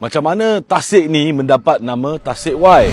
Macam mana Tasik ni mendapat nama Tasik Y?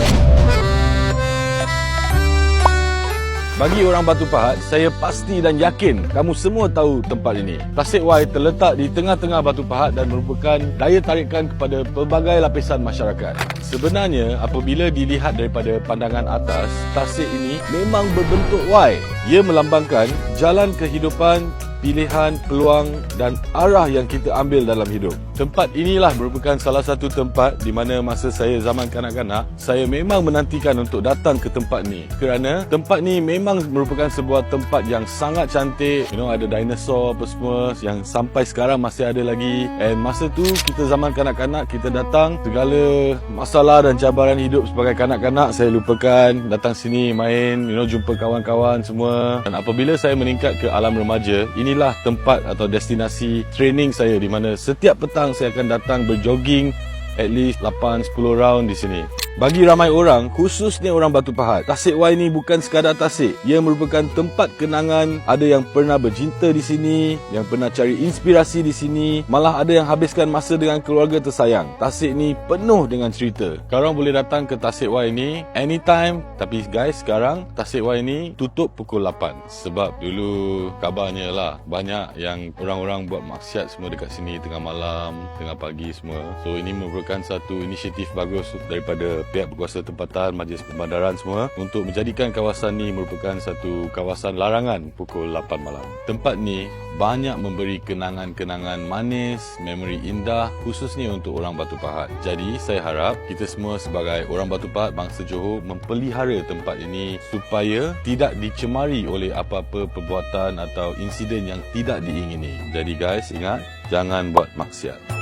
Bagi orang Batu Pahat, saya pasti dan yakin kamu semua tahu tempat ini. Tasik Y terletak di tengah-tengah Batu Pahat dan merupakan daya tarikan kepada pelbagai lapisan masyarakat. Sebenarnya, apabila dilihat daripada pandangan atas, Tasik ini memang berbentuk Y. Ia melambangkan jalan kehidupan, pilihan, peluang dan arah yang kita ambil dalam hidup. Tempat inilah merupakan salah satu tempat di mana masa saya zaman kanak-kanak, saya memang menantikan untuk datang ke tempat ni. Kerana tempat ni memang merupakan sebuah tempat yang sangat cantik. Ada dinosaur apa semua yang sampai sekarang masih ada lagi. And masa tu kita zaman kanak-kanak, kita datang, segala masalah dan cabaran hidup sebagai kanak-kanak saya lupakan, datang sini main, jumpa kawan-kawan semua. Dan apabila saya meningkat ke alam remaja, inilah tempat atau destinasi training saya di mana setiap petang saya akan datang berjogging at least 8-10 round di sini. Bagi ramai orang, khususnya orang Batu Pahat, Tasik Y ni bukan sekadar Tasik. Ia merupakan tempat kenangan. Ada yang pernah bercinta di sini, yang pernah cari inspirasi di sini, malah ada yang habiskan masa dengan keluarga tersayang. Tasik ni penuh dengan cerita. Korang boleh datang ke Tasik Y ni anytime. Tapi guys, sekarang Tasik Y ni tutup pukul 8. Sebab dulu kabarnya lah, banyak yang orang-orang buat maksiat semua dekat sini tengah malam, tengah pagi semua. So ini merupakan satu inisiatif bagus daripada pihak berkuasa tempatan, majlis pembandaran semua untuk menjadikan kawasan ni merupakan satu kawasan larangan pukul 8 malam. Tempat ni banyak memberi kenangan-kenangan manis, memori indah khususnya untuk orang Batu Pahat. Jadi saya harap kita semua sebagai orang Batu Pahat bangsa Johor mempelihara tempat ini supaya tidak dicemari oleh apa-apa perbuatan atau insiden yang tidak diingini. Jadi guys, ingat, jangan buat maksiat.